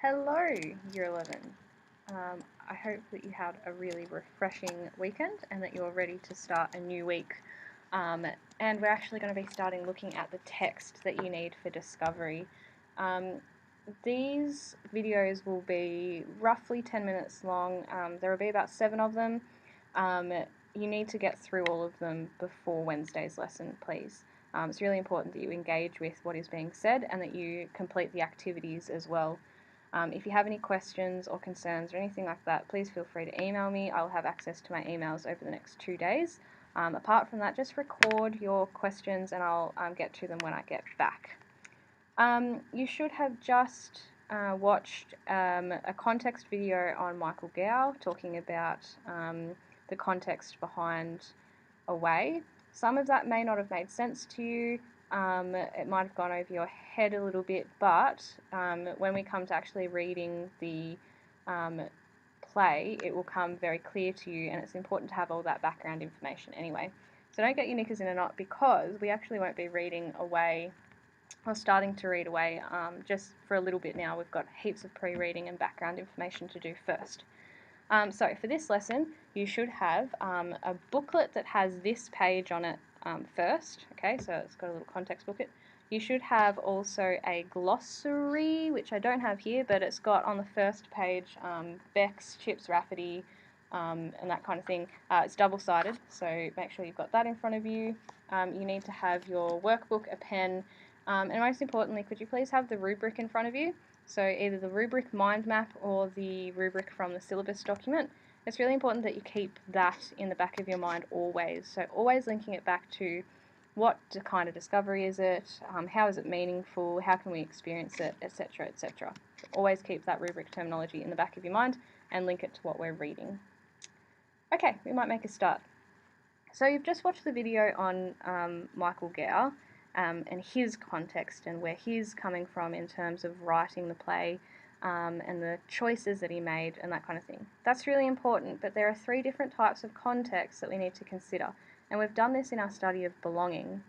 Hello, Year 11. I hope that you had a really refreshing weekend and that you're ready to start a new week. And we're actually going to be starting looking at the text that you need for discovery. These videos will be roughly 10 minutes long. There will be about 7 of them. You need to get through all of them before Wednesday's lesson, please. It's really important that you engage with what is being said and that you complete the activities as well. If you have any questions or concerns or anything like that, please feel free to email me. I'll have access to my emails over the next 2 days. Apart from that, just record your questions and I'll get to them when I get back. You should have just watched a context video on Michael Gow talking about the context behind Away. Some of that may not have made sense to you. It might have gone over your head a little bit, but when we come to actually reading the play, it will come very clear to you, and it's important to have all that background information anyway. So don't get your knickers in a knot, because we actually won't be reading Away, or starting to read Away, just for a little bit now. We've got heaps of pre-reading and background information to do first. So for this lesson, you should have a booklet that has this page on it first. Okay, so it's got a little context booklet. You should have also a glossary, which I don't have here, but it's got on the first page Beck's, Chips, Rafferty, and that kind of thing. It's double-sided, so make sure you've got that in front of you. You need to have your workbook, a pen, and most importantly, could you please have the rubric in front of you? So either the rubric mind map or the rubric from the syllabus document. It's really important that you keep that in the back of your mind always. So always linking it back to what kind of discovery is it, how is it meaningful, how can we experience it, etc., etc. So always keep that rubric terminology in the back of your mind and link it to what we're reading. Okay, we might make a start. So you've just watched the video on Michael Gow. And his context and where he's coming from in terms of writing the play and the choices that he made and that kind of thing. That's really important, but there are 3 different types of context that we need to consider. And we've done this in our study of belonging,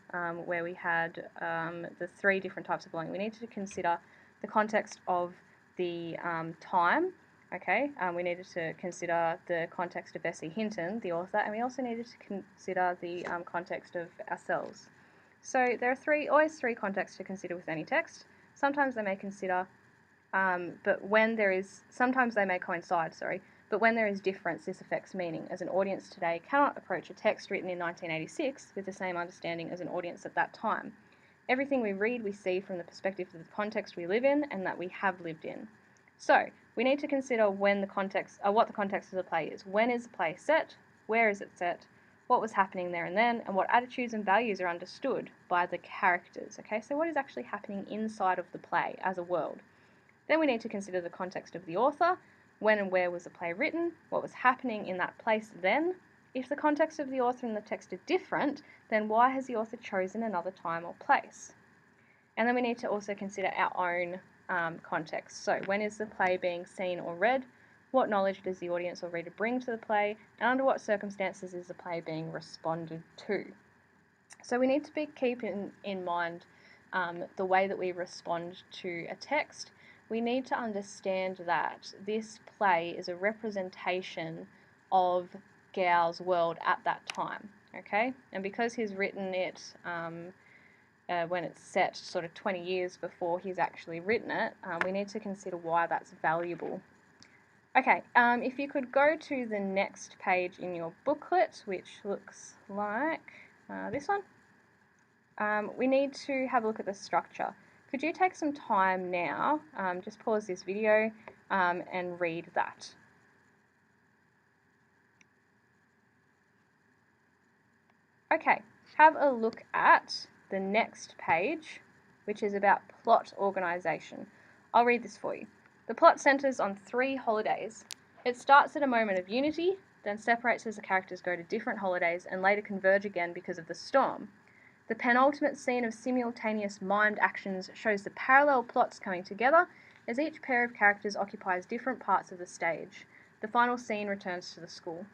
where we had the 3 different types of belonging. We need to consider the context of the time. Okay, we needed to consider the context of S.E. Hinton, the author, and we also needed to consider the context of ourselves. So there are always three contexts to consider with any text. Sometimes they may consider, sometimes they may coincide, but when there is difference, this affects meaning, as an audience today cannot approach a text written in 1986 with the same understanding as an audience at that time. Everything we read, we see from the perspective of the context we live in and that we have lived in. So we need to consider what the context of the play is. When is the play set? Where is it set? What was happening there and then, and what attitudes and values are understood by the characters. Okay, so what is actually happening inside of the play as a world? Then we need to consider the context of the author. When and where was the play written? What was happening in that place then? If the context of the author and the text are different, then why has the author chosen another time or place? And then we need to also consider our own context. So when is the play being seen or read? What knowledge does the audience or reader bring to the play, and under what circumstances is the play being responded to? So we need to keep in mind the way that we respond to a text. We need to understand that this play is a representation of Gow's world at that time, okay? And because he's written it when it's set sort of 20 years before he's actually written it, we need to consider why that's valuable. Okay, if you could go to the next page in your booklet, which looks like this one, we need to have a look at the structure. Could you take some time now, just pause this video and read that. Okay, have a look at the next page, which is about plot organisation. I'll read this for you. The plot centres on 3 holidays. It starts at a moment of unity, then separates as the characters go to different holidays and later converge again because of the storm. The penultimate scene of simultaneous mimed actions shows the parallel plots coming together as each pair of characters occupies different parts of the stage. The final scene returns to the school.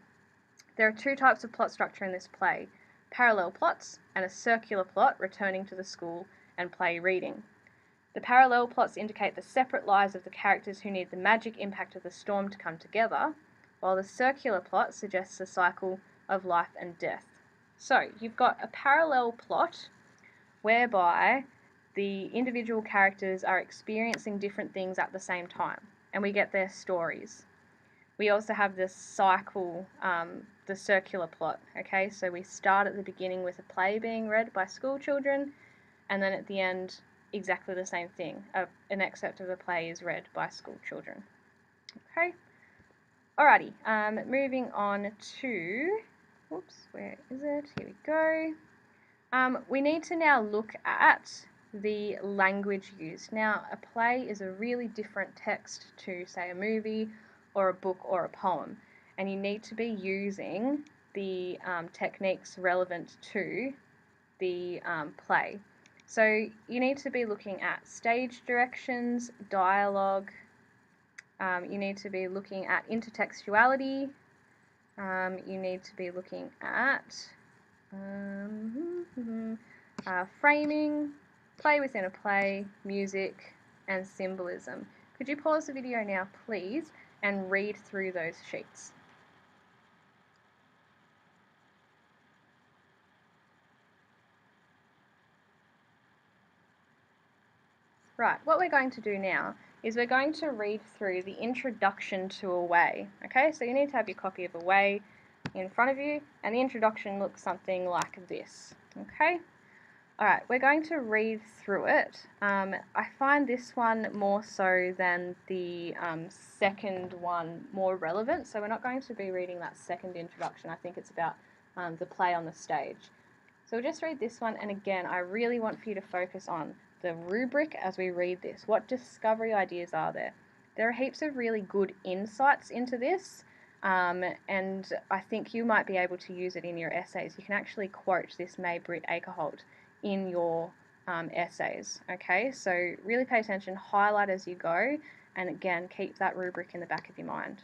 There are 2 types of plot structure in this play: parallel plots and a circular plot returning to the school and play reading. The parallel plots indicate the separate lives of the characters who need the magic impact of the storm to come together, while the circular plot suggests a cycle of life and death. So you've got a parallel plot whereby the individual characters are experiencing different things at the same time, and we get their stories. We also have this cycle, the circular plot, okay? So we start at the beginning with a play being read by school children, and then at the end, exactly the same thing. An excerpt of a play is read by school children. Okay? Alrighty, moving on to, whoops, where is it? Here we go. We need to now look at the language used. Now, a play is a really different text to, say, a movie or a book or a poem, and you need to be using the techniques relevant to the play. So you need to be looking at stage directions, dialogue, you need to be looking at intertextuality, you need to be looking at framing, play within a play, music, and symbolism. Could you pause the video now, please, and read through those sheets? Right, what we're going to do now is we're going to read through the introduction to Away. Okay, so you need to have your copy of Away in front of you, and the introduction looks something like this. Okay? Alright, we're going to read through it. I find this one more so than the second one more relevant, so we're not going to be reading that second introduction. I think it's about the play on the stage. So we'll just read this one, and again, I really want for you to focus on the rubric as we read this. What discovery ideas are there? There are heaps of really good insights into this, and I think you might be able to use it in your essays. You can actually quote this May-Britt Ackerholt in your essays, okay? So really pay attention, highlight as you go, and again, keep that rubric in the back of your mind.